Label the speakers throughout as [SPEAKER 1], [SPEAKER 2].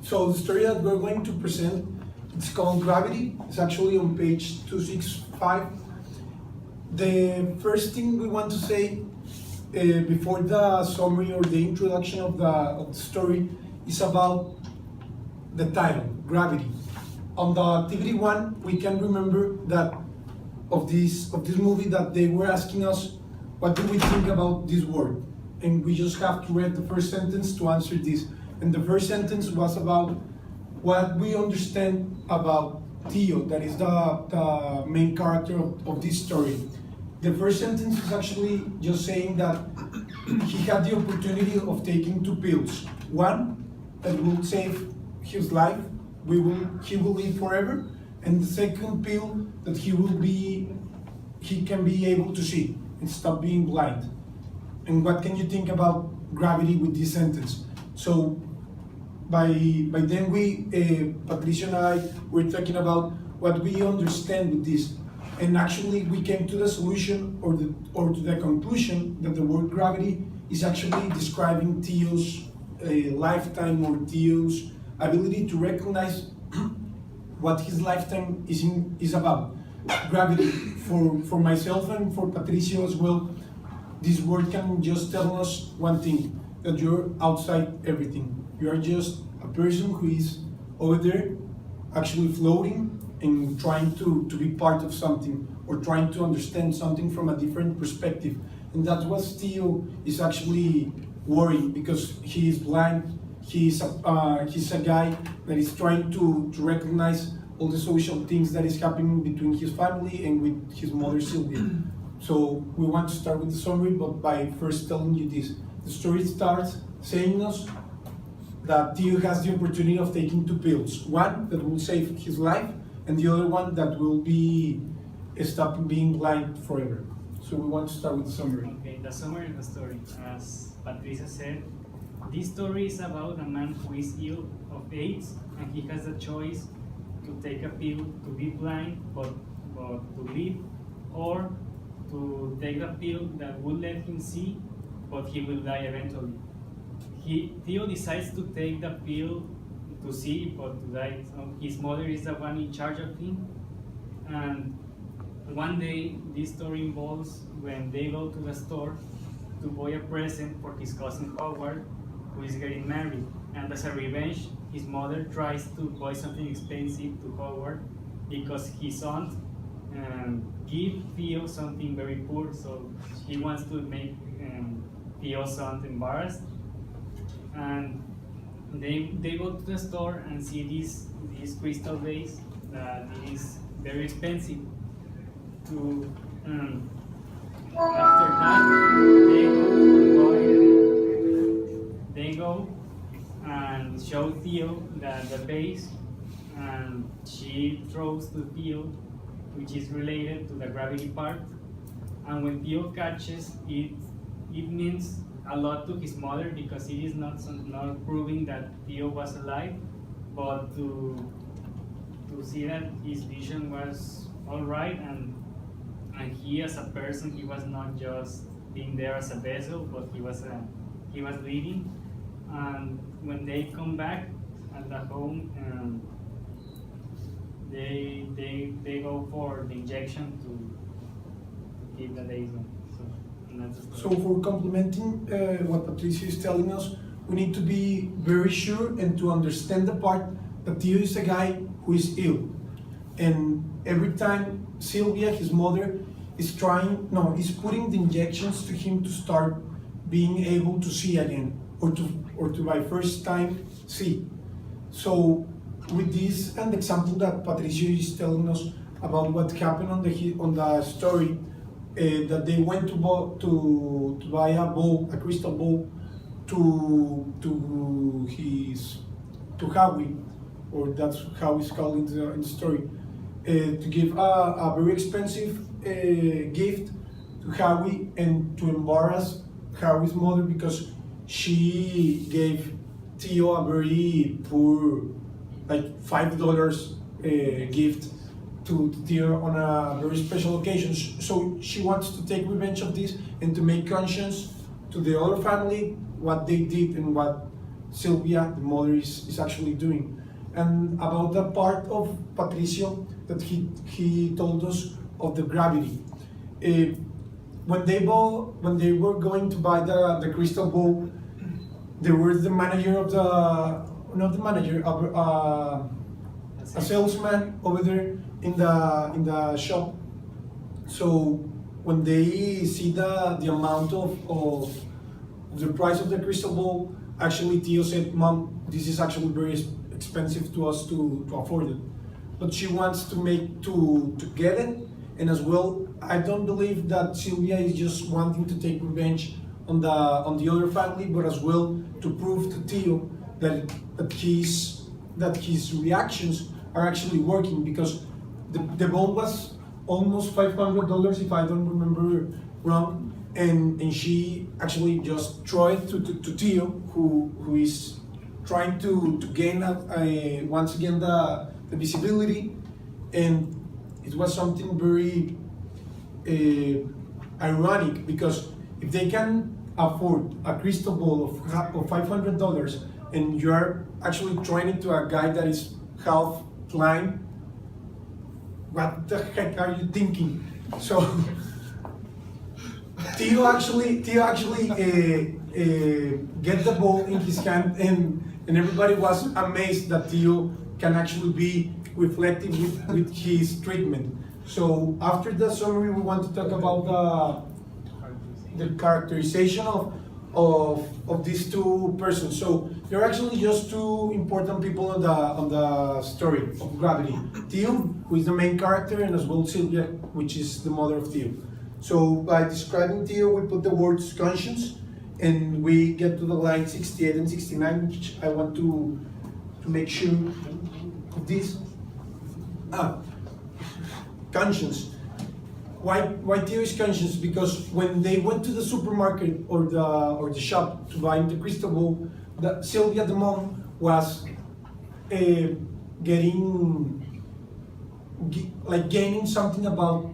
[SPEAKER 1] So the story that we're going to present, it's called Gravity. It's actually on page 265. The first thing we want to say before the summary or the introduction of the story is about the title, Gravity. On the activity one, we can remember that of this movie that they were asking us, what do we think about this word? And we just have to read the first sentence to answer this. And the first sentence was about what we understand about Theo, that is the main character of this story. The first sentence is actually just saying that he had the opportunity of taking two pills. One that will save his life, he will live forever, and the second pill that he can be able to see and stop being blind. And what can you think about gravity with this sentence? So by then Patricia and I were talking about what we understand with this, and actually we came to the solution or to the conclusion that the word gravity is actually describing Theo's lifetime or Theo's ability to recognize what his lifetime is about. Gravity, for myself and for Patricio as well, this word can just tell us one thing, that you're outside everything. You are just a person who is over there actually floating and trying to be part of something or trying to understand something from a different perspective. And that's what Theo is actually worrying, because he is blind. He's a guy that is trying to recognize all the social things that is happening between his family and with his mother Sylvia. So we want to start with the summary, but by first telling you this. The story starts saying us that Theo has the opportunity of taking two pills. One that will save his life, and the other one that will be stopping being blind forever. So we want to start with the summary.
[SPEAKER 2] Okay, the summary of the story. As Patricia said, this story is about a man who is ill of AIDS, and he has a choice to take a pill to be blind but to live, or to take a pill that will let him see but he will die eventually. Theo decides to take the pill to see but to die. So his mother is the one in charge of him, and one day this story involves when they go to the store to buy a present for his cousin Howard, who is getting married, and as a revenge his mother tries to buy something expensive to Howard because his aunt give Theo something very poor, so he wants to make Theo's aunt embarrassed. And they go to the store and see this crystal vase that is very expensive. After that, they go and show Theo the vase, and she throws to Theo, which is related to the gravity part. And when Theo catches it, it means a lot to his mother, because it is not proving that Theo was alive, but to see that his vision was all right, and he as a person, he was not just being there as a vessel, but he was living. And when they come back at the home, they go for the injection to keep the days on.
[SPEAKER 1] So for complementing what Patricia is telling us, we need to be very sure and to understand the part that Theo is a guy who is ill. And every time Sylvia, his mother, is putting the injections to him to start being able to see again, or to by first time see. So with this and the example that Patricia is telling us about what happened on the story, that they went to buy a crystal ball to Howie, or that's how it's called in the story, to give a very expensive gift to Howie and to embarrass Howie's mother, because she gave Theo a very poor, like $5 gift to Theo on a very special occasion. So she wants to take revenge of this and to make conscience to the other family what they did and what Sylvia, the mother, is actually doing. And about the part of Patricio that he told us of the gravity. When they were going to buy the crystal ball, there was the manager of the not the manager a salesman over there in the shop. So when they see the amount of the price of the crystal ball, actually Tio said, "Mom, this is actually very expensive to us to afford it." But she wants to get it, and as well, I don't believe that Sylvia is just wanting to take revenge on the other family, but as well to prove to Tio that his reactions are actually working, because the ball was almost $500 if I don't remember wrong, and she actually just threw it to Tio, who is trying to gain once again the visibility, and it was something very ironic, because if they can afford a crystal ball of $500 and you are actually throwing it to a guy that is half blind, what the heck are you thinking? So Tio actually get the ball in his hand, and everybody was amazed that Tio can actually be reflective with his treatment. So after the summary, we want to talk about the characterization of these two persons. So they're actually just two important people on the story of Gravity. Tio, who is the main character, and as well Sylvia, which is the mother of Tio. So by describing Tio, we put the words conscience, and we get to the line 68 and 69, which I want to make sure of this. Conscience. Why Tio is conscious? Because when they went to the supermarket or the shop to buy the crystal ball, Sylvia, the mom, was gaining something about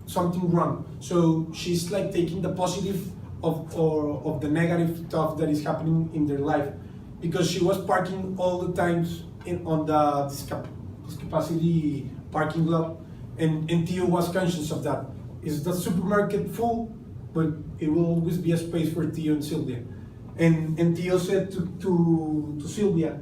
[SPEAKER 1] something wrong. So she's like taking the positive of the negative stuff that is happening in their life, because she was parking all the times on the discapacity parking lot. And Tio was conscious of that. Is the supermarket full? But it will always be a space for Tio and Sylvia. And Tio said to Sylvia,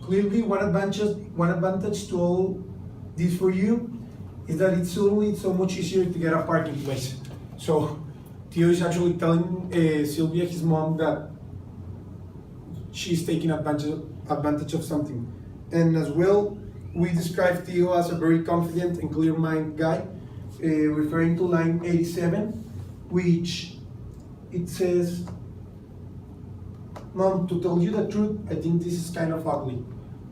[SPEAKER 1] clearly one advantage to all this for you is that it's suddenly so much easier to get a parking place. So Tio is actually telling Sylvia, his mom, that she's taking advantage of something. And as well, we describe Tio as a very confident and clear-minded guy, referring to line 87, which it says, "Mom, to tell you the truth, I think this is kind of ugly,"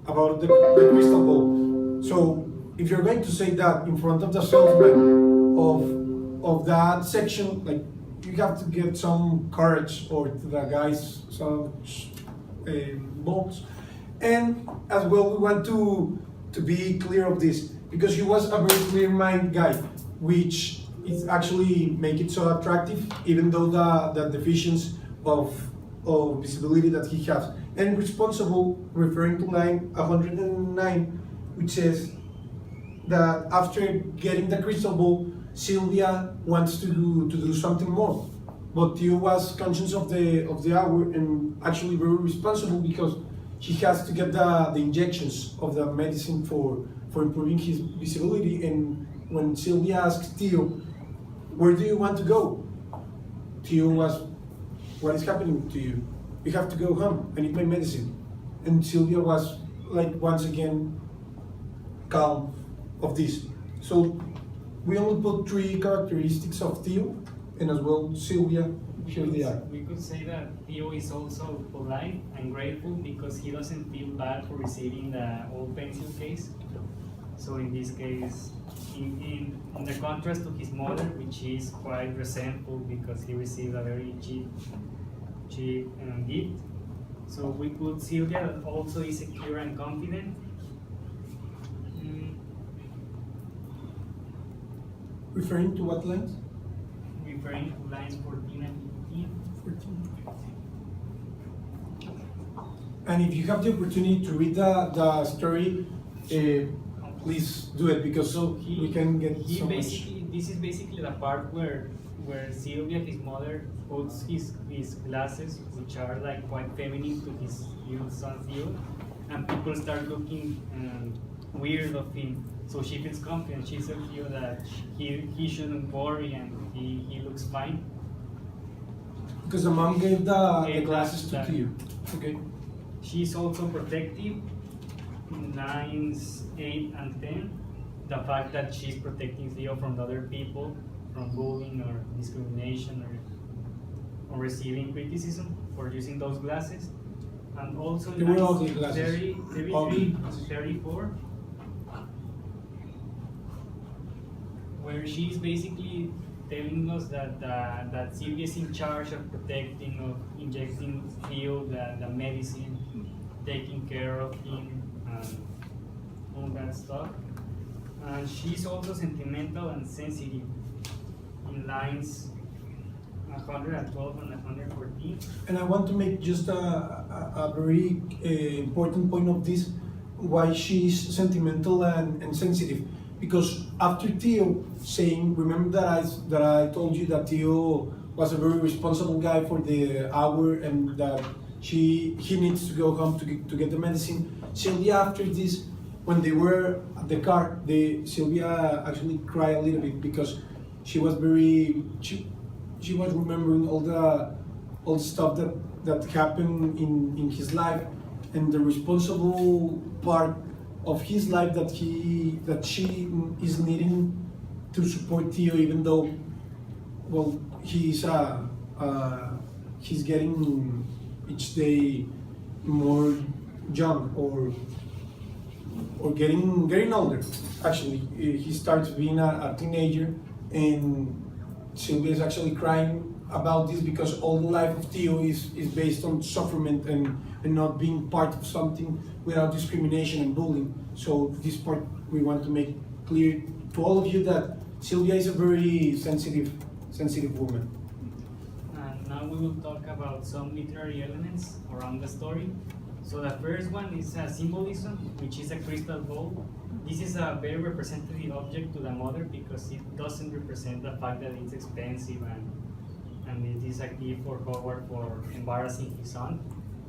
[SPEAKER 1] about the crystal ball. So if you're going to say that in front of the salesman of that section, like, you have to get some courage, or to the guys some balls. And as well, we want to be clear of this, because he was a very clear-minded guy, which is actually make it so attractive, even though the deficiencies of visibility that he has. And responsible, referring to line 109, which says that after getting the crystal ball, Sylvia wants to do something more. But Tio was conscious of the hour, and actually very responsible, because he has to get the injections of the medicine for improving his visibility. And when Sylvia asked Tio, "Where do you want to go?" Tio was, "What is happening to you? You have to go home. I need my medicine." And Sylvia was like, once again, calm of this. So we only put three characteristics of Tio, and as well Sylvia. Here they are.
[SPEAKER 2] We could say that Tio is also polite and grateful, because he doesn't feel bad for receiving the old pencil case. So in this case, in the contrast to his mother, which is quite resentful because he received a very cheap gift. So we put Sylvia, that also is secure and confident.
[SPEAKER 1] Referring to what lines?
[SPEAKER 2] Referring to lines 14 and 15.
[SPEAKER 1] 14. And if you have the opportunity to read the story, please do it because
[SPEAKER 2] So
[SPEAKER 1] we can get
[SPEAKER 2] he
[SPEAKER 1] so much.
[SPEAKER 2] basically this is basically the part where Sylvia, his mother, puts his glasses, which are like quite feminine, to his youth son Theo, and people start looking weird of him. So she feels confident. She tells Theo that he shouldn't worry and he looks fine.
[SPEAKER 1] Because the mom gave the
[SPEAKER 2] Gave
[SPEAKER 1] glasses to
[SPEAKER 2] that-
[SPEAKER 1] Theo. Okay.
[SPEAKER 2] She's also protective in lines 8 and 10. The fact that she's protecting Theo from other people, from bullying or discrimination or receiving criticism for using those glasses. And also
[SPEAKER 1] They were
[SPEAKER 2] lines
[SPEAKER 1] ugly glasses.
[SPEAKER 2] 33
[SPEAKER 1] Ugly
[SPEAKER 2] and
[SPEAKER 1] glasses.
[SPEAKER 2] 34, where she's basically telling us that Sylvia is in charge of protecting, of injecting Theo the medicine, taking care of him, and all that stuff. And she's also sentimental and sensitive in lines 112 and 114.
[SPEAKER 1] And I want to make just a very important point of this, why she's sentimental and sensitive. Because after Theo saying, remember that I told you that Theo was a very responsible guy for the hour and that he needs to go home to get the medicine. Sylvia, after this, when they were at the car, Sylvia actually cried a little bit because she was she was remembering all the stuff that happened in his life and the responsible part of his life that she is needing to support Theo, even though, well, he's getting each day more young or getting older. Actually, he starts being a teenager, and Sylvia is actually crying about this because all the life of Theo is based on suffering and not being part of something without discrimination and bullying. So this part we want to make clear to all of you that Sylvia is a very sensitive woman.
[SPEAKER 2] And now we will talk about some literary elements around the story. So the first one is a symbolism, which is a crystal ball. This is a very representative object to the mother because it doesn't represent the fact that it's expensive and it is a gift for Howard for embarrassing his son.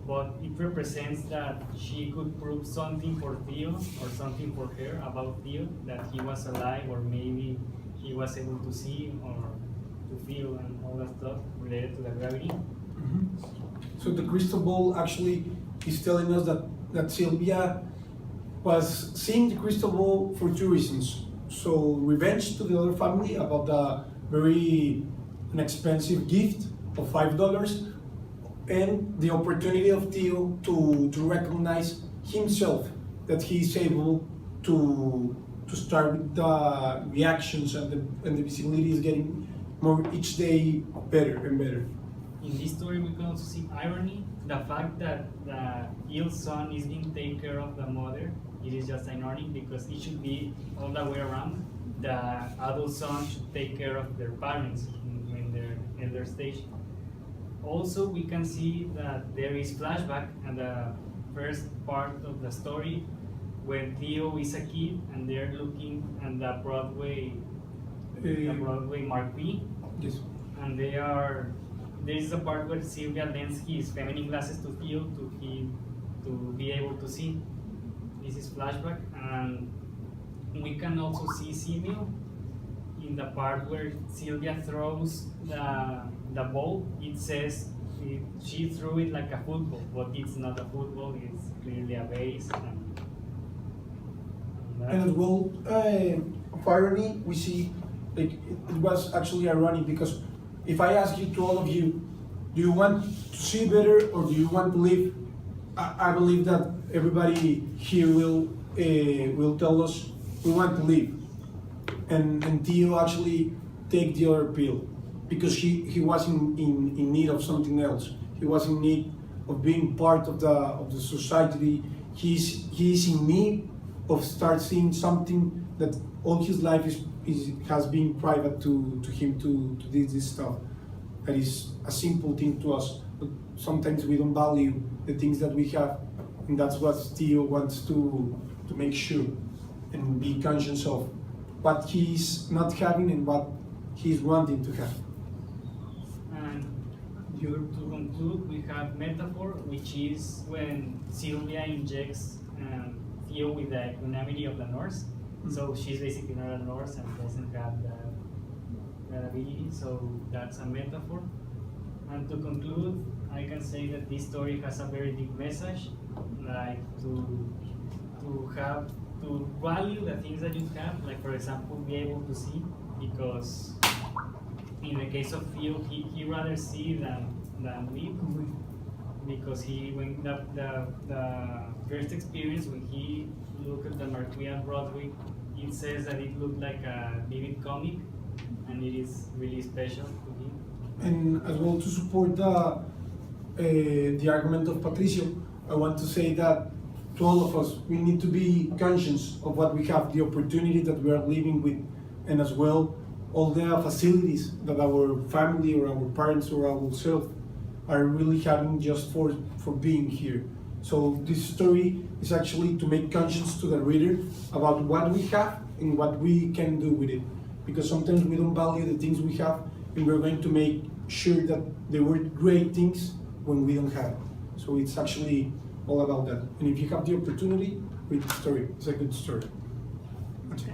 [SPEAKER 2] But it represents that she could prove something for Theo or something for her about Theo, that he was alive or maybe he was able to see or to feel and all that stuff related to the gravity.
[SPEAKER 1] So the crystal ball actually is telling us that Sylvia was seeing the crystal ball for two reasons. So revenge to the other family about the very inexpensive gift of $5, and the opportunity of Theo to recognize himself, that he is able to start with the reactions and the visibility is getting more each day better and better.
[SPEAKER 2] In this story, we can also see irony. The fact that the ill son is being taken care of the mother, it is just ironic because it should be all the way around. The adult son should take care of their parents when they're in their stage. Also, we can see that there is flashback at the first part of the story when Theo is a kid and they're looking at the Broadway Marquee,
[SPEAKER 1] Yes.
[SPEAKER 2] and there is a part where Sylvia lends his feminine glasses to Theo to be able to see. This is flashback, and we can also see Simil in the part where Sylvia throws the ball. It says she threw it like a football, but it's not a football, it's clearly a base.
[SPEAKER 1] And as well, of irony, we see like it was actually ironic because if I ask you to all of you, do you want to see better or do you want to live? I believe that everybody here will tell us we want to live, and Theo actually take the other pill because he was in need of something else. He was in need of being part of the society. He's in need of start seeing something that all his life has been private to him to do this stuff. That is a simple thing to us, but sometimes we don't value the things that we have And that's what Theo wants to make sure and be conscious of what he's not having and what he's wanting to have.
[SPEAKER 2] And to conclude, we have metaphor, which is when Sylvia injects Theo with the equanimity of the Norse. So she's basically not a Norse and doesn't have that ability, so that's a metaphor. And to conclude, I can say that this story has a very deep message, like to value the things that you have, like for example, be able to see, because in the case of Theo, he rather see than live, because when the first experience when he looked at the Marquis at Broadway, it says that it looked like a vivid comic, and it is really special to him.
[SPEAKER 1] And as well, to support the argument of Patricio, I want to say that to all of us, we need to be conscious of what we have, the opportunity that we are living with, and as well, all the facilities that our family or our parents or ourselves are really having just for being here. So this story is actually to make conscious to the reader about what we have and what we can do with it. Because sometimes we don't value the things we have, and we're going to make sure that they were great things when we don't have it. So it's actually all about that. And if you have the opportunity, read the story. It's a good story. That's it.